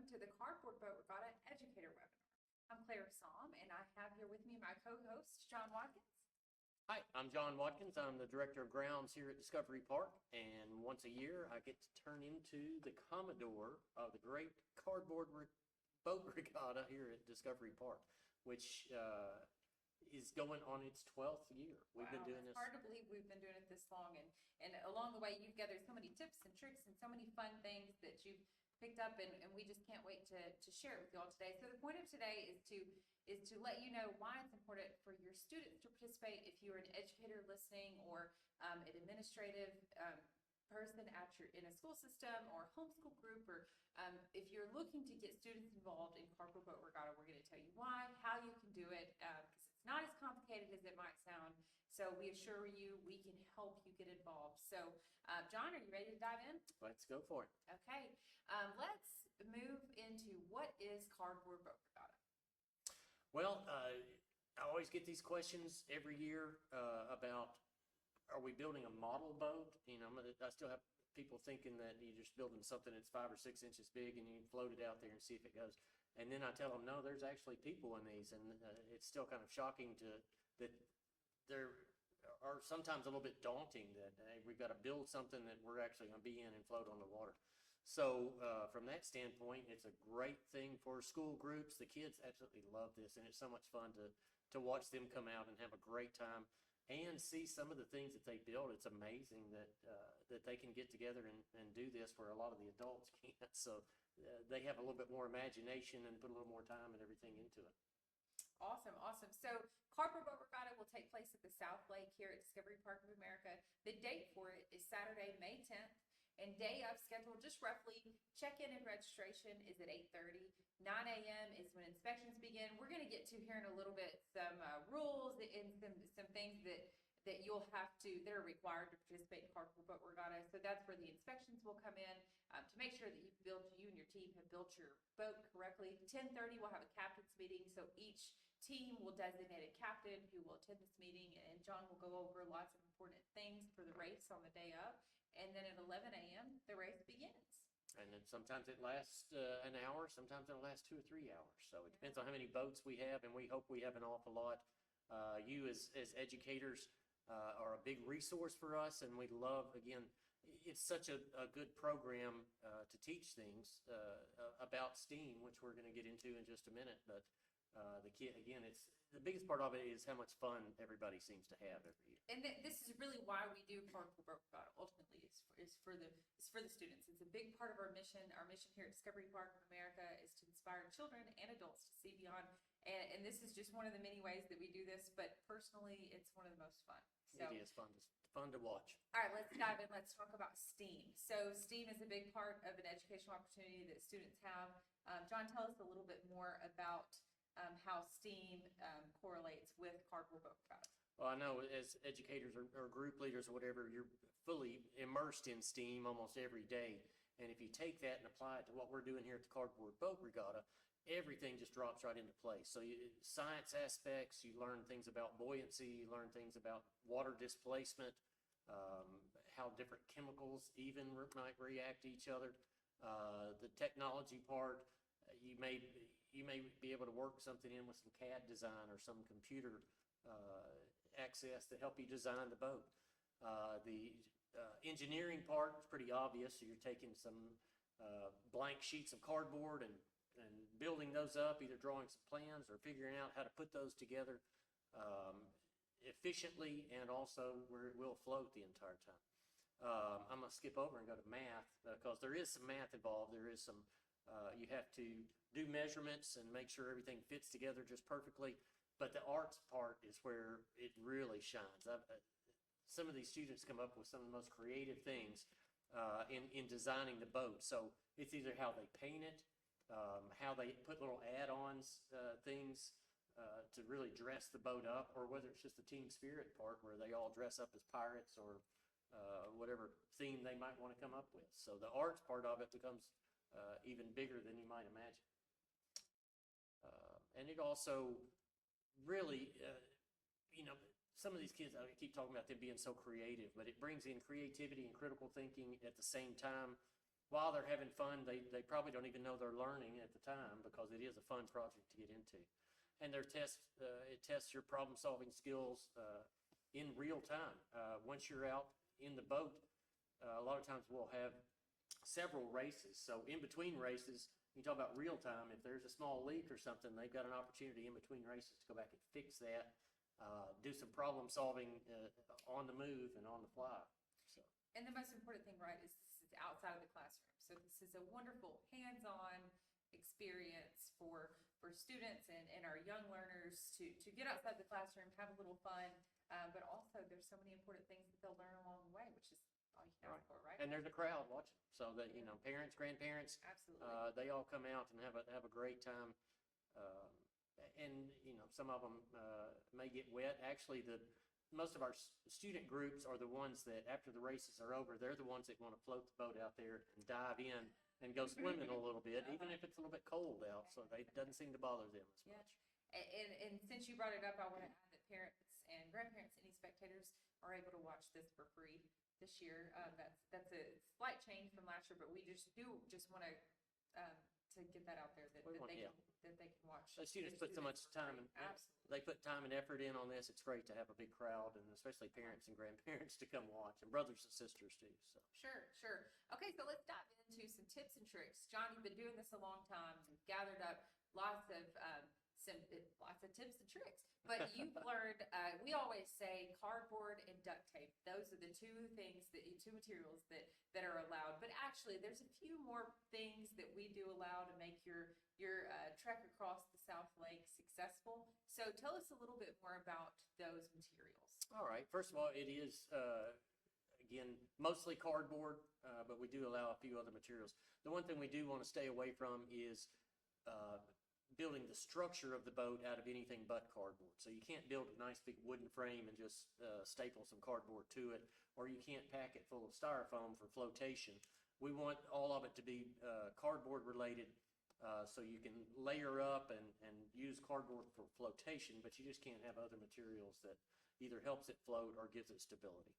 welcome to the Cardboard Boat Regatta Educator Webinar. I'm Clare Saum, and I have here with me my co-host, John Watkins. Hi, I'm John Watkins. I'm the Director of Grounds here at Discovery Park, and once a year I get to turn into the Commodore of the Great Boat Regatta here at Discovery Park, which is going on its 12th year. We've been doing this. It's hard to believe we've been doing it this long, and along the way you've gathered so many tips and tricks and so many fun things that you've picked up, and we just can't wait to share it with you all today. So the point of today is to let you know why it's important for your students to participate. If you're an educator listening, or an administrative person in a school system or homeschool group, or if you're looking to get students involved in Cardboard Boat Regatta, we're going to tell you why, how you can do it, because it's not as complicated as it might sound. So we assure you we can help you get involved. So John, are you ready to dive in? Let's go for it. Okay, let's move into what is Cardboard Boat Regatta. Well, I always get these questions every year about, are we building a model boat? You know, I still have people thinking that you're just building something that's 5 or 6 inches big and you float it out there and see if it goes. And then I tell them, no, there's actually people in these, and it's still kind of shocking that there are sometimes a little bit daunting that, hey, we've got to build something that we're actually going to be in and float on the water. So from that standpoint, it's a great thing for school groups. The kids absolutely love this, and it's so much fun to watch them come out and have a great time and see some of the things that they build. It's amazing that they can get together and do this where a lot of the adults can't. So they have a little bit more imagination and put a little more time and everything into it. Awesome, awesome. So Cardboard Boat Regatta will take place at the South Lake here at Discovery Park of America. The date for it is Saturday, May 10th. And day of schedule, just roughly, check-in and registration is at 8:30. 9 a.m. is when inspections begin. We're going to get to here in a little bit some rules and some things that you'll have to, that are required to participate in Cardboard Boat Regatta. So that's where the inspections will come in to make sure that you and your team have built your boat correctly. 10:30, we'll have a captain's meeting. So each team will designate a captain who will attend this meeting, and John will go over lots of important things for the race on the day of. And then at 11 a.m., the race begins. And then sometimes it lasts an hour, sometimes it'll last 2 or 3 hours. So it depends on how many boats we have, and we hope we have an awful lot. You as educators are a big resource for us, and we love, again, it's such a good program to teach things about STEAM, which we're going to get into in just a minute. But it's the biggest part of it is how much fun everybody seems to have every year. And this is really why we do Cardboard Boat Regatta. Ultimately, is for the students. It's a big part of our mission. Our mission here at Discovery Park of America is to inspire children and adults to see beyond. And this is just one of the many ways that we do this. But personally, it's one of the most fun. So, it is fun to watch. All right, let's dive in. Let's talk about STEAM. So STEAM is a big part of an educational opportunity that students have. John, tell us a little bit more about how STEAM correlates with Cardboard Boat Regatta. Well, I know as educators or group leaders or whatever, you're fully immersed in STEAM almost every day. And if you take that and apply it to what we're doing here at the Cardboard Boat Regatta, everything just drops right into place. So science aspects, you learn things about buoyancy, you learn things about water displacement, how different chemicals even might react to each other. The technology part, you may be able to work something in with some CAD design or some computer access to help you design the boat. The engineering part is pretty obvious. So you're taking some blank sheets of cardboard and building those up, either drawing some plans or figuring out how to put those together efficiently, and also where it will float the entire time. I'm going to skip over and go to math because there is some math involved. There is some, you have to do measurements and make sure everything fits together just perfectly. But the arts part is where it really shines. Some of these students come up with some of the most creative things in designing the boat. So it's either how they paint it, how they put little add-ons, things to really dress the boat up, or whether it's just the team spirit part where they all dress up as pirates or whatever theme they might want to come up with. So the arts part of it becomes even bigger than you might imagine. And it also really, some of these kids, I keep talking about them being so creative, but it brings in creativity and critical thinking at the same time. while they're having fun, they probably don't even know they're learning at the time because it is a fun project to get into. And it tests your problem-solving skills in real time. Once you're out in the boat, a lot of times we'll have several races. So in between races, you talk about real time, if there's a small leak or something, they've got an opportunity in between races to go back and fix that, do some problem-solving on the move and on the fly. So. And the most important thing, right, is this is outside of the classroom. So this is a wonderful hands-on experience for students and our young learners to get outside the classroom, have a little fun, but also there's so many important things that they'll learn along the way, which is all you can ask for, right? And there's a crowd watching, so that, parents, grandparents, Absolutely. they all come out and have a great time. And, some of them may get wet. Actually, most of our student groups are the ones that, after the races are over, they're the ones that want to float the boat out there and dive in and go swimming a little bit, even if it's a little bit cold out, so it doesn't seem to bother them as much. And since you brought it up, I want to add that parents and grandparents, any spectators, are able to watch this for free this year. That's a slight change from last year, but we just want to get that out there that they can watch. The students put so much time and they put time and effort in on this. It's great to have a big crowd, and especially parents and grandparents to come watch, and brothers and sisters too. So sure. Okay, so let's dive into some tips and tricks. John, you've been doing this a long time. You've gathered up lots of tips and tricks. But you've learned. We always say cardboard and duct tape. Those are the two materials that are allowed. But actually, there's a few more things that we do allow to make your trek across the South Lake successful. So tell us a little bit more about those materials. All right. First of all, it is again mostly cardboard, but we do allow a few other materials. The one thing we do want to stay away from is building the structure of the boat out of anything but cardboard. So you can't build a nice big wooden frame and just staple some cardboard to it, or you can't pack it full of styrofoam for flotation. We want all of it to be cardboard related, so you can layer up and use cardboard for flotation, but you just can't have other materials that either helps it float or gives it stability.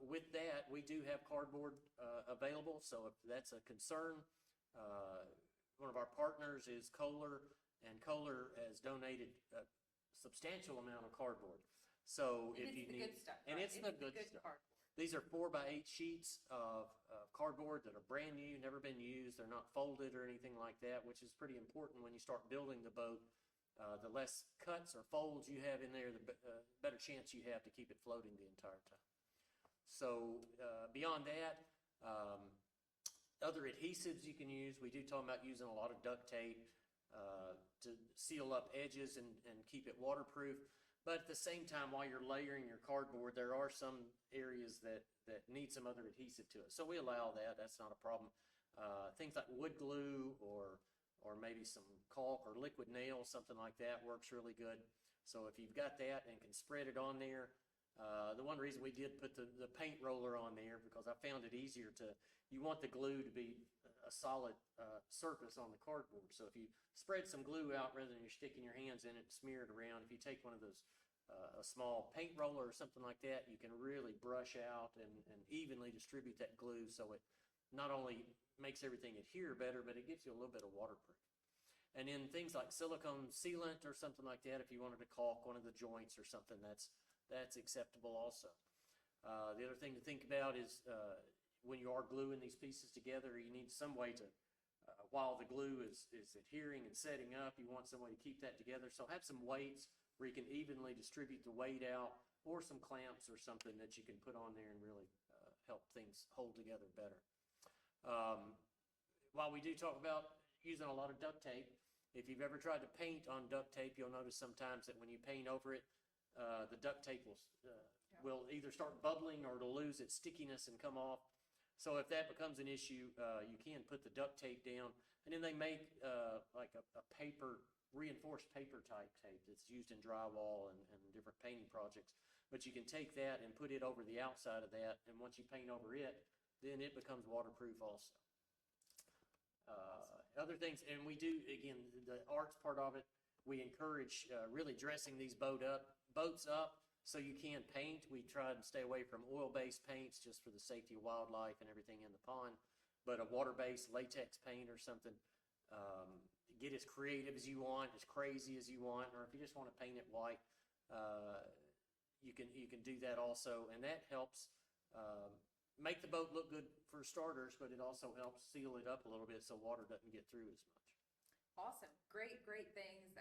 With that, we do have cardboard available, so if that's a concern, one of our partners is Kohler, and Kohler has donated a substantial amount of cardboard. So if you need, good stuff, and right? it's the good stuff. Cardboard. These are 4x8 sheets of cardboard that are brand new, never been used. They're not folded or anything like that, which is pretty important when you start building the boat. The less cuts or folds you have in there, the better chance you have to keep it floating the entire time. So beyond that, other adhesives you can use. We do talk about using a lot of duct tape to seal up edges and keep it waterproof. But at the same time, while you're layering your cardboard, there are some areas that need some other adhesive to it. So we allow that. That's not a problem. Things like wood glue or maybe some caulk or liquid nails, something like that works really good. So if you've got that and can spread it on there, the one reason we did put the paint roller on there, because I found it easier you want the glue to be a solid surface on the cardboard. So if you spread some glue out rather than you're sticking your hands in it and smear it around, if you take one of those, a small paint roller or something like that, you can really brush out and evenly distribute that glue, so it not only makes everything adhere better, but it gives you a little bit of waterproof. And then things like silicone sealant or something like that, if you wanted to caulk one of the joints or something, that's acceptable also. The other thing to think about is when you are gluing these pieces together, you need some way to, while the glue is adhering and setting up, you want some way to keep that together. So have some weights where you can evenly distribute the weight out, or some clamps or something that you can put on there and really help things hold together better. While we do talk about using a lot of duct tape, if you've ever tried to paint on duct tape, you'll notice sometimes that when you paint over it, the duct tape will either start bubbling or it'll lose its stickiness and come off. So if that becomes an issue, you can put the duct tape down, and then they make like a reinforced paper type tape that's used in drywall and different painting projects. But you can take that and put it over the outside of that, and once you paint over it, then it becomes waterproof also. Other things, and we do, again, the arts part of it, we encourage really dressing these boats up so you can paint. We try and stay away from oil-based paints just for the safety of wildlife and everything in the pond. but a water-based latex paint or something. Get as creative as you want, as crazy as you want, or if you just want to paint it white, you can do that also, and that helps make the boat look good for starters, but it also helps seal it up a little bit so water doesn't get through as much. Awesome. Great things.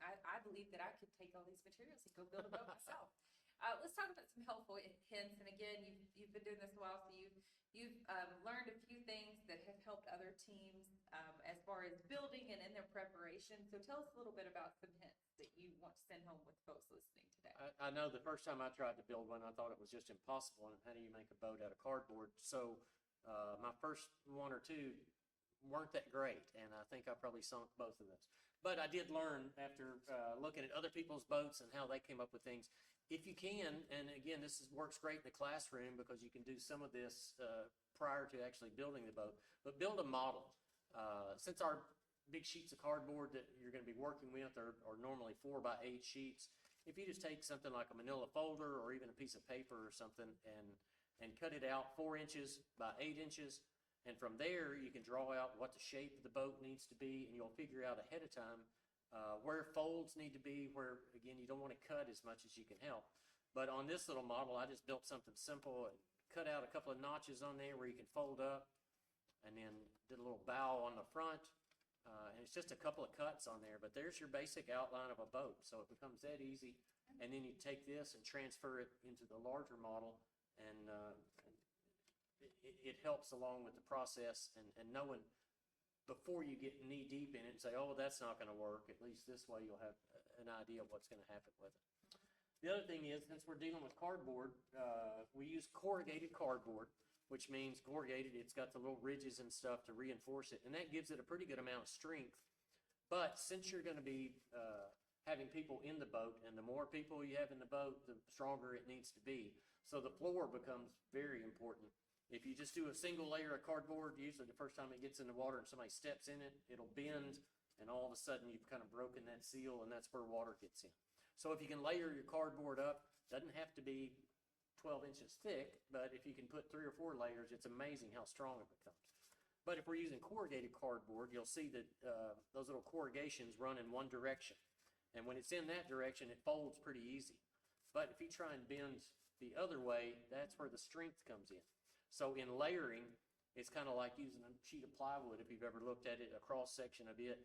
I believe that I could take all these materials and go build a boat myself. Let's talk about some helpful hints. And again, you've been doing this a while, so you've learned a few things that have helped other teams as far as building and in their preparation. So tell us a little bit about some hints that you want to send home with folks listening today. I know the first time I tried to build one, I thought it was just impossible. And how do you make a boat out of cardboard? So my first one or two weren't that great, and I think I probably sunk both of those. But I did learn after looking at other people's boats and how they came up with things. If you can, and again, works great in the classroom because you can do some of this prior to actually building the boat, but build a model. Since our big sheets of cardboard that you're going to be working with are normally 4x8 sheets, if you just take something like a manila folder or even a piece of paper or something and cut it out 4 inches by 8 inches, and from there you can draw out what the shape of the boat needs to be, and you'll figure out ahead of time where folds need to be, where, again, you don't want to cut as much as you can help. But on this little model, I just built something simple and cut out a couple of notches on there where you can fold up, and then did a little bow on the front. And it's just a couple of cuts on there, but there's your basic outline of a boat. So it becomes that easy. And then you take this and transfer it into the larger model, and it helps along with the process and knowing before you get knee deep in it and say, oh, that's not going to work. At least this way you'll have an idea of what's going to happen with it. The other thing is, since we're dealing with cardboard, we use corrugated cardboard, which means corrugated, it's got the little ridges and stuff to reinforce it, and that gives it a pretty good amount of strength. But since you're going to be having people in the boat, and the more people you have in the boat, the stronger it needs to be. So the floor becomes very important. If you just do a single layer of cardboard, usually the first time it gets in the water and somebody steps in it, it'll bend, and all of a sudden you've kind of broken that seal, and that's where water gets in. So if you can layer your cardboard up, doesn't have to be 12 inches thick, but if you can put 3 or 4 layers, it's amazing how strong it becomes. But if we're using corrugated cardboard, you'll see that those little corrugations run in one direction. And when it's in that direction, it folds pretty easy. But if you try and bend the other way, that's where the strength comes in. So in layering, it's kind of like using a sheet of plywood. If you've ever looked at it, a cross section of it,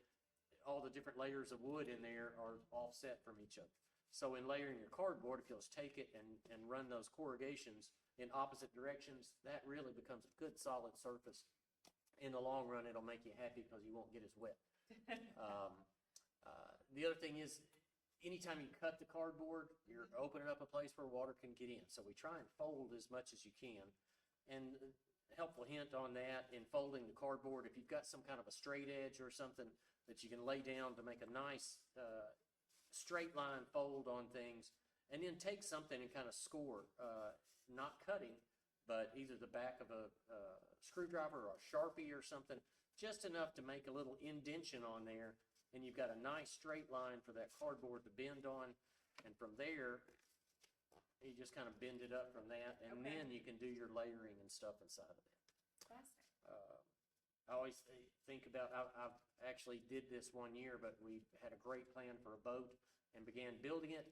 all the different layers of wood in there are offset from each other. So in layering your cardboard, if you'll just take it and run those corrugations in opposite directions, that really becomes a good solid surface. In the long run, it'll make you happy because you won't get as wet. The other thing is, anytime you cut the cardboard, you're opening up a place where water can get in. So we try and fold as much as you can. And a helpful hint on that in folding the cardboard, if you've got some kind of a straight edge or something that you can lay down to make a nice straight line fold on things, and then take something and kind of score, not cutting, but either the back of a screwdriver or a Sharpie or something, just enough to make a little indentation on there, and you've got a nice straight line for that cardboard to bend on, and from there, you just kind of bend it up from that, and then you can do your layering and stuff inside of that. I always think about, I've actually did this one year, but we had a great plan for a boat and began building it,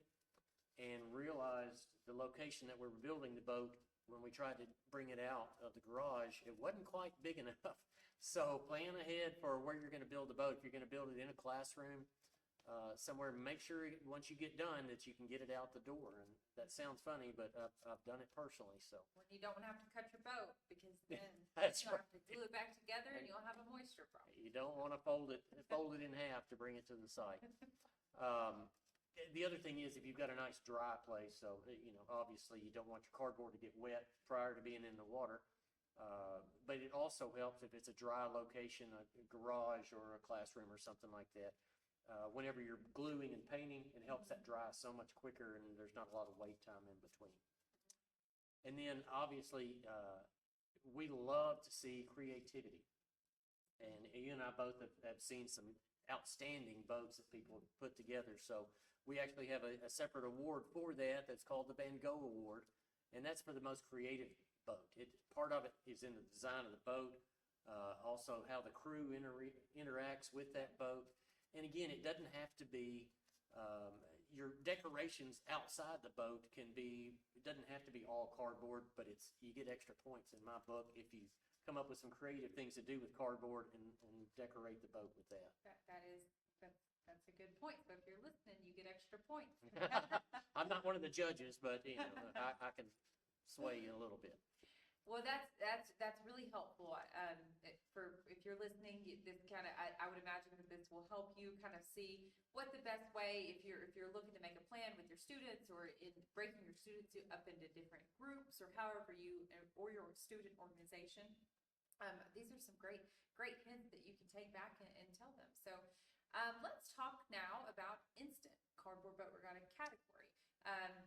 and realized the location that we were building the boat, when we tried to bring it out of the garage, it wasn't quite big enough. So plan ahead for where you're going to build the boat. If you're going to build it in a classroom somewhere, make sure once you get done that you can get it out the door. And that sounds funny, but I've done it personally. So when you don't have to cut your boat, because then that's you'll have to glue it back together and you'll have a moisture problem. You don't want to fold it in half to bring it to the site. The other thing is, if you've got a nice dry place, so obviously you don't want your cardboard to get wet prior to being in the water. But it also helps if it's a dry location, a garage or a classroom or something like that. Whenever you're gluing and painting, it helps that dry so much quicker, and there's not a lot of wait time in between. And then obviously, we love to see creativity. And you and I both have seen some outstanding boats that people have put together. So we actually have a separate award for that that's called the Van Gogh Award, and that's for the most creative boat. Part of it is in the design of the boat, also how the crew interacts with that boat. And again, it doesn't have to be, your decorations outside the boat can be, it doesn't have to be all cardboard, but you get extra points in my book if you come up with some creative things to do with cardboard and decorate the boat with that. That's a good point. So if you're listening, you get extra points. I'm not one of the judges, but I can sway you a little bit. Well, that's really helpful. For if you're listening, this kind of I would imagine that this will help you kind of see what the best way, if you're looking to make a plan with your students or in breaking your students up into different groups or however you or your student organization. These are some great hints that you can take back and tell them. So let's talk now about Instant Cardboard Boat Regatta category.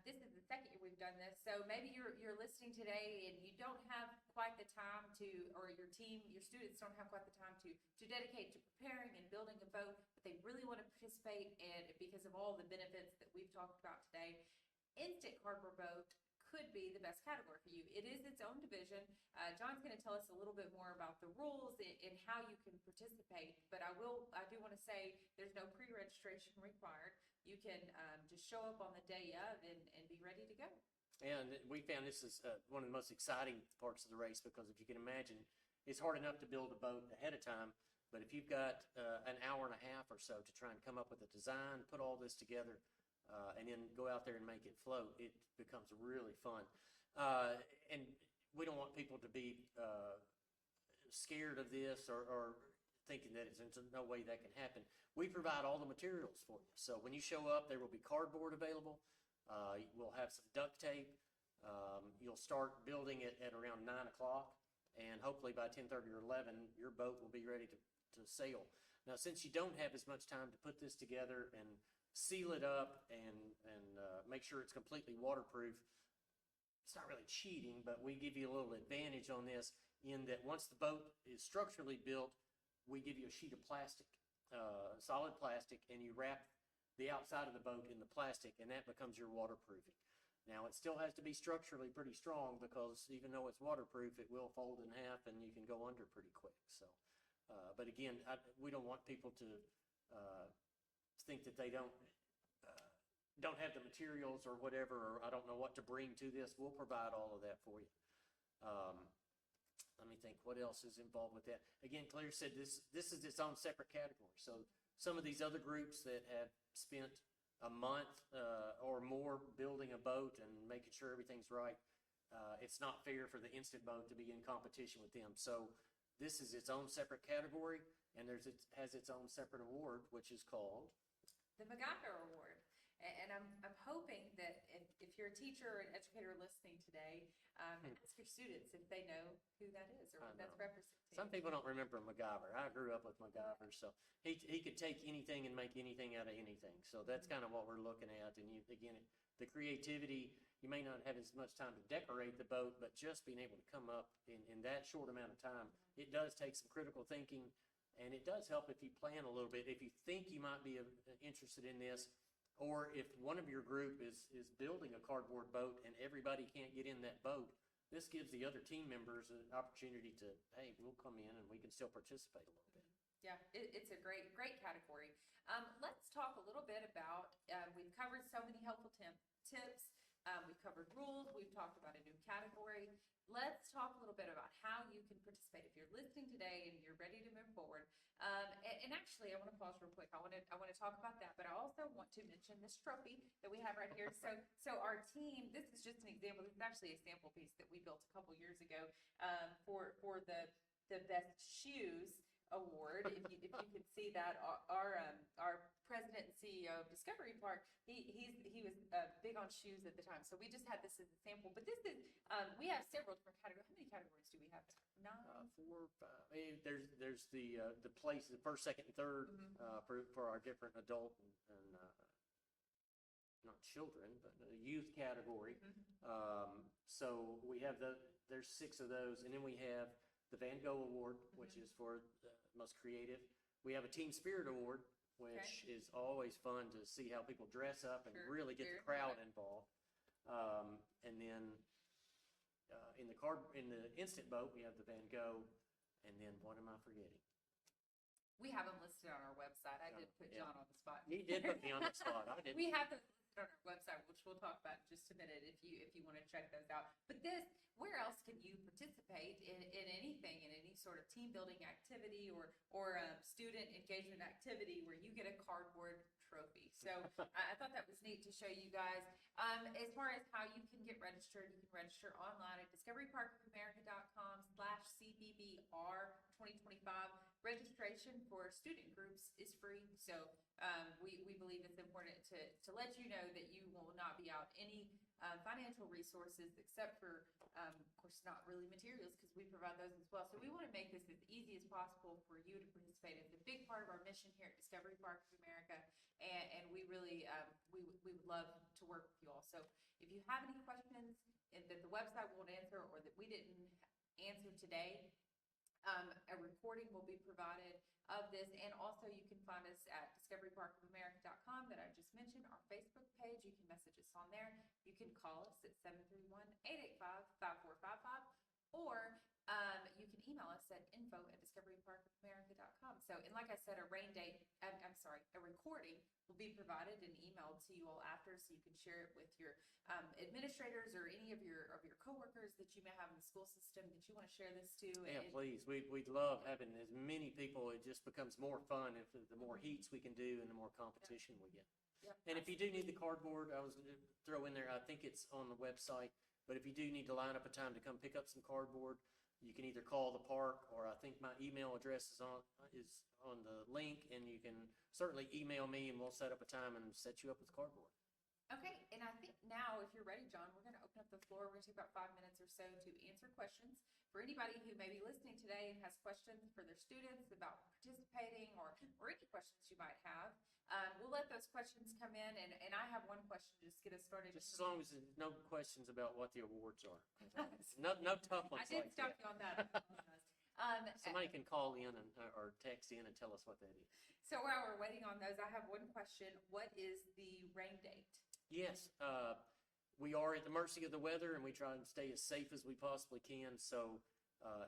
This is the second year we've done this, so maybe you're listening today and you don't have quite the time to, or your students don't have quite the time to dedicate to preparing and building a boat, but they really want to participate, and because of all the benefits that we've talked about today, Instant Cardboard Boat could be the best category for you. It is its own division. John's going to tell us a little bit more about the rules and how you can participate, but I do want to say there's no pre-registration required. You can just show up on the day of and be ready to go. And we found this is one of the most exciting parts of the race, because if you can imagine, it's hard enough to build a boat ahead of time, but if you've got an hour and a half or so to try and come up with a design, put all this together, and then go out there and make it float, it becomes really fun. And we don't want people to be scared of this or thinking that there's no way that can happen. We provide all the materials for you. So when you show up, there will be cardboard available. We'll have some duct tape. You'll start building it at around 9 o'clock, and hopefully by 10:30 or 11, your boat will be ready to sail. Now, since you don't have as much time to put this together and seal it up and make sure it's completely waterproof, it's not really cheating, but we give you a little advantage on this in that once the boat is structurally built, we give you a sheet of plastic, solid plastic, and you wrap the outside of the boat in the plastic, and that becomes your waterproofing. Now, it still has to be structurally pretty strong, because even though it's waterproof, it will fold in half and you can go under pretty quick. So, but again, we don't want people to think that they don't have the materials or whatever, or I don't know what to bring to this. We'll provide all of that for you. Let me think, what else is involved with that? Again, Claire said this is its own separate category. So some of these other groups that have spent a month or more building a boat and making sure everything's right, it's not fair for the Instant Boat to be in competition with them. So this is its own separate category, and it has its own separate award, which is called the MacGyver Award. And I'm hoping that if you're a teacher or an educator listening today, ask your students if they know who that is or what that's representing. Some people don't remember MacGyver. I grew up with MacGyver, so he could take anything and make anything out of anything. So that's kind of what we're looking at. And again, the creativity, you may not have as much time to decorate the boat, but just being able to come up in that short amount of time, it does take some critical thinking, and it does help if you plan a little bit. If you think you might be interested in this, or if one of your group is building a cardboard boat and everybody can't get in that boat, this gives the other team members an opportunity to, hey, we'll come in and we can still participate a little bit. Yeah, it's a great category. Let's talk a little bit about, we've covered so many helpful tips. We've covered rules. We've talked about a new category. Let's talk a little bit about how you can participate. If you're listening today and you're ready to move forward, and actually, I want to pause real quick. I want to talk about that, but I also want to mention this trophy that we have right here. So our team, this is just an example. This is actually a sample piece that we built a couple years ago for the best shoes award. If you could see that, our president and CEO of Discovery Park, he was big on shoes at the time. So we just had this as a sample. But this is we have several different categories. How many categories do we have? 9? 4, 5. There's the place, the first, second, and third for our different adult and not children, but the youth category. So we have there's 6 of those, and then we have the Van Gogh Award, which is for the most creative. We have a Team Spirit Award, which is always fun to see how people dress up and really get the crowd involved. And then in the Instant Boat, we have the Van Gogh, And then what am I forgetting? We have them listed on our website. I did put Yeah. John on the spot. You did put me on the spot. I did. We have them listed on our website, which we'll talk about in just a minute if you want to check those out. But where else can you participate in anything, in any sort of team building activity or student engagement activity where you get a cardboard trophy? So I thought that was neat to show you guys. As far as how you can get registered, you can register online at discoveryparkofamerica.com/CBBR2025. Registration for student groups is free, so we believe it's important to let you know that you will not be out any financial resources except for, of course, not really materials because we provide those as well. So we want to make this as easy as possible for you to participate. It's a big part of our mission here at Discovery Park of America, and we really we would love to work with you all. So if you have any questions that the website won't answer or that we didn't answer today, a recording will be provided of this, and also you can find us at discoveryparkofamerica.com that I just mentioned, our Facebook page. You can message us on there. You can call us at 731-885-5455, or you can email us at info@discoveryparkofamerica.com. So, and like I said, a recording will be provided and emailed to you all after, so you can share it with your administrators or any of your coworkers that you may have in the school system that you want to share this to. Yeah, please. We'd love having as many people. It just becomes more fun if the more heats we can do and the more competition we get. Yep. And if you do need the cardboard, I was gonna throw in there, I think it's on the website, but if you do need to line up a time to come pick up some cardboard, you can either call the park, or I think my email address is on the link, and you can certainly email me and we'll set up a time and set you up with cardboard. Okay, and I think now, if you're ready, John, we're going to open up the floor. We're going to take about 5 minutes or so to answer questions. For anybody who may be listening today and has questions for their students about participating or any questions you might have, we'll let those questions come in. And I have one question to just get us started. Just as long as there's no questions about what the awards are. No tough ones I did like stop that. you on that. I apologize. Somebody can call in or text in and tell us what that is. So while we're waiting on those, I have one question. What is the rain date? Yes, we are at the mercy of the weather, and we try and stay as safe as we possibly can. So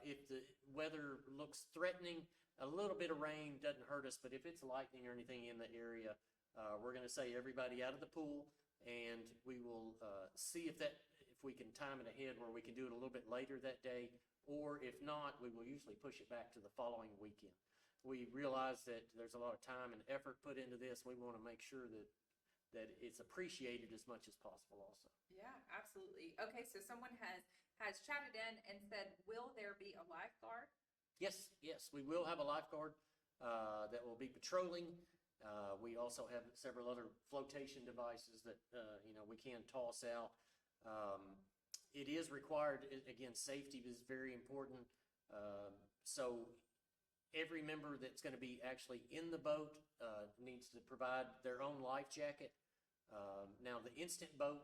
if the weather looks threatening, a little bit of rain doesn't hurt us, but if it's lightning or anything in the area, we're going to say everybody out of the pool, and we will see if we can time it ahead where we can do it a little bit later that day, or if not, we will usually push it back to the following weekend. We realize that there's a lot of time and effort put into this. We want to make sure that it's appreciated as much as possible also. Yeah, absolutely. Okay, so someone has chatted in and said, will there be a lifeguard? Yes, we will have a lifeguard that will be patrolling. We also have several other flotation devices that we can toss out. It is required, again, safety is very important. So every member that's going to be actually in the boat needs to provide their own life jacket. Now, the instant boat,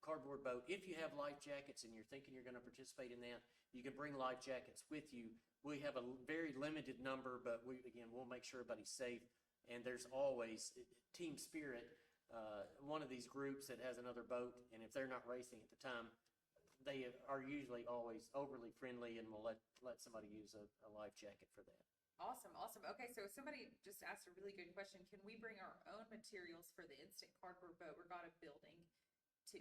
cardboard boat, if you have life jackets and you're thinking you're going to participate in that, you can bring life jackets with you. We have a very limited number, but we'll make sure everybody's safe. And there's always team spirit. One of these groups that has another boat, and if they're not racing at the time, they are usually always overly friendly and will let somebody use a life jacket for that. Awesome. Okay, so somebody just asked a really good question. Can we bring our own materials for the Instant Cardboard Boat Regatta building too?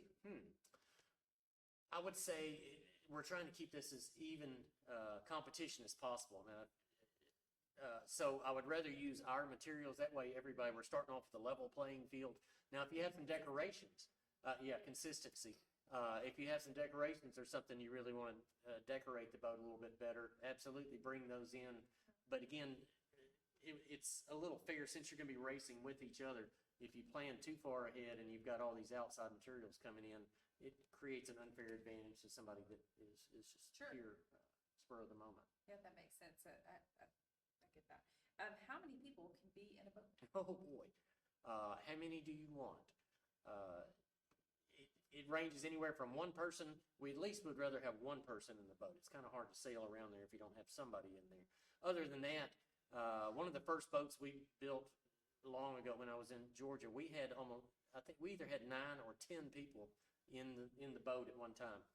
I would say we're trying to keep this as even competition as possible. Now, so I would rather use our materials. That way, we're starting off with a level playing field. Now, if you have some decorations, consistency. If you have some decorations or something you really want to decorate the boat a little bit better, absolutely bring those in. But again, it's a little fair since you're going to be racing with each other. If you plan too far ahead and you've got all these outside materials coming in, it creates an unfair advantage to somebody that is just pure spur of the moment. Yeah, that makes sense. I get that. How many people can be in a boat? Oh boy, how many do you want? It ranges anywhere from one person. We at least would rather have one person in the boat. It's kind of hard to sail around there if you don't have somebody in there. Other than that, one of the first boats we built long ago when I was in Georgia, we had I think we either had 9 or 10 people in the boat at one time.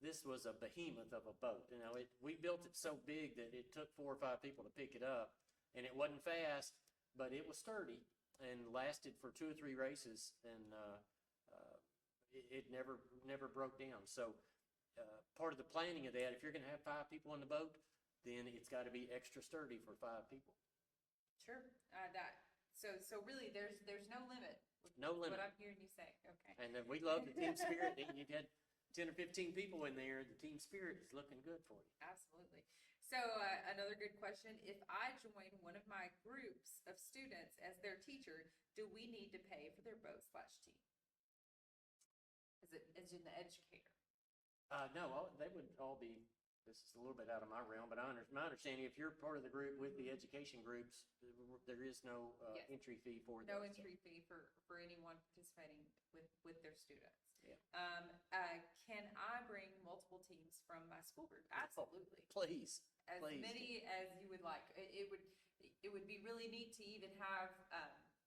this was a behemoth of a boat. You know, we built it so big that it took 4 or 5 people to pick it up, and it wasn't fast, but it was sturdy and lasted for 2 or 3 races, and it never broke down. So part of the planning of that, if you're going to have 5 people on the boat, then it's got to be extra sturdy for 5 people. Sure. So really, there's no limit. No limit. What I'm hearing you say. Okay. And then we love the team spirit. You had 10 or 15 people in there. The team spirit is looking good for you. Absolutely. So another good question: if I join one of my groups of students as their teacher, do we need to pay for their boat/team? As in the educator? No, they would all be. This is a little bit out of my realm, but my understanding, if you're part of the group with the education groups, there is no Yes. entry fee for No those. entry fee for anyone participating with their students. Yeah. Can I bring multiple teams from my school group? Absolutely. Please. As Please many as you would like. It would be really neat to even have,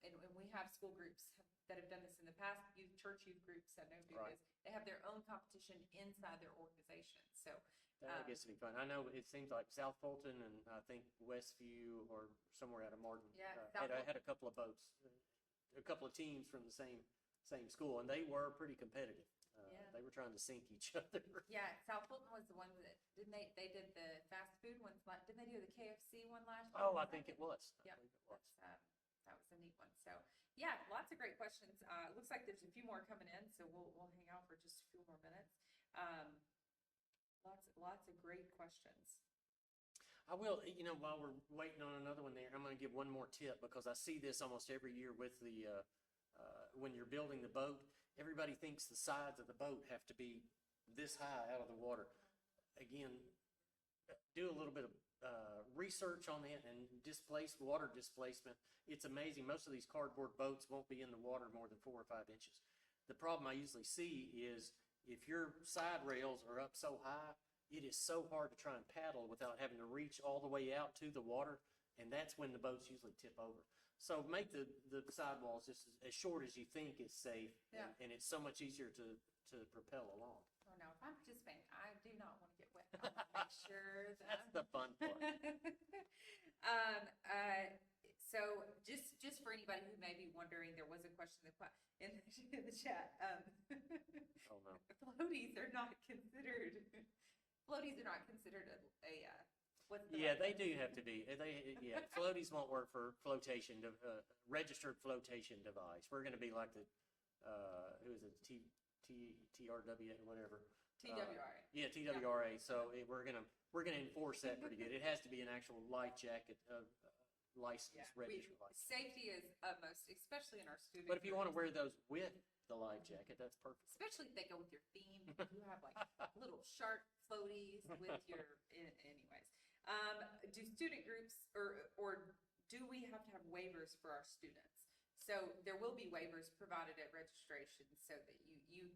and we have school groups that have done this in the past, church youth groups that know do Right. this. They have their own competition inside their organization. So That gets to be fun. I know it seems like South Fulton and I think Westview or somewhere out of Martin Yeah, had a couple of boats, a couple of teams from the same school, and they were pretty competitive. Yeah. They were trying to sink each other. yeah, South Fulton was the one that didn't they did the fast food ones. Didn't they do the KFC one last year? Oh, I think it was. Yep. I think it was. That was a neat one. So yeah, lots of great questions. Looks like there's a few more coming in, so we'll hang out for just a few more minutes. Lots of great questions. I will, while we're waiting on another one there, I'm going to give one more tip because I see this almost every year with the, when you're building the boat, everybody thinks the sides of the boat have to be this high out of the water. Again, do a little bit of research on that and water displacement. It's amazing. Most of these cardboard boats won't be in the water more than 4 or 5 inches. The problem I usually see is if your side rails are up so high, it is so hard to try and paddle without having to reach all the way out to the water, and that's when the boats usually tip over. So make the sidewalls just as short as you think is safe, Yeah. and it's so much easier to propel along. Oh no, if I'm participating, I do not want to get wet. I want to make sure that That's the fun part. So just for anybody who may be wondering, there was a question in the chat. Oh no. Floaties are not considered a what's the Yeah, right they word? do have to be. Floaties won't work for registered flotation device. We're going to be like the who is it? TRW whatever. TWRA. Yeah, TWRA. So we're gonna enforce that pretty good. It has to be an actual life jacket license, Yeah, registered license. safety is utmost, especially in our student. But if you want to groups. wear those with the life jacket, that's perfect. Especially if they go with your theme. You have like little shark floaties with your, anyways. Do student groups or do we have to have waivers for our students? So there will be waivers provided at registration so that you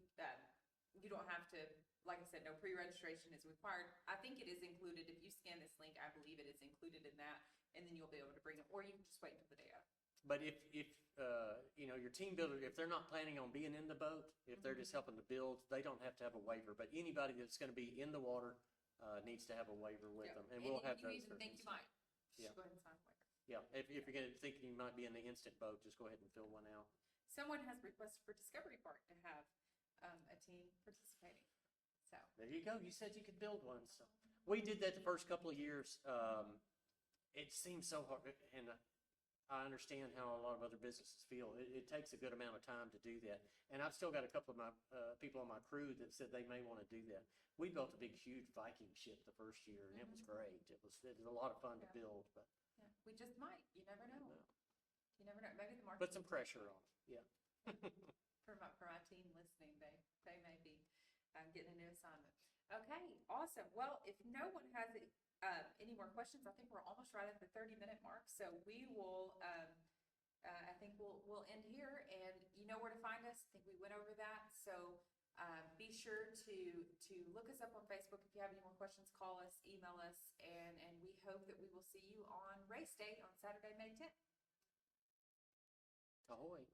don't have to, like I said, no pre-registration is required. I think it is included. If you scan this link, I believe it is included in that, and then you'll be able to bring it, or you can just wait until the day of. But if your team builder, if they're not planning on being in the boat, if they're just helping to build, they don't have to have a waiver. But anybody that's going to be in the water needs to have a waiver with them, and we'll have if you those. even think you might, Yeah. just go ahead and sign a waiver. Yeah, if you're going to think you might be in the instant boat, just go ahead and fill one out. Someone has requested for Discovery Park to have a team participating. So There you go. You said you could build one. So we did that the first couple of years. It seems so hard, and I understand how a lot of other businesses feel. It takes a good amount of time to do that. And I've still got a couple of my people on my crew that said they may want to do that. We built a big, huge Viking ship the first year, and it was great. It was a lot of fun to build, but yeah, we just might. You never know. No. You never know. Maybe the market. put some pressure on. Yeah. For my team listening, they may be getting a new assignment. Okay, awesome. Well, if no one has any more questions, I think we're almost right at the 30-minute mark. So we will. I think we'll end here, and you know where to find us. I think we went over that. So be sure to look us up on Facebook. If you have any more questions, call us, email us, and we hope that we will see you on race day on Saturday, May 10th. Ahoy.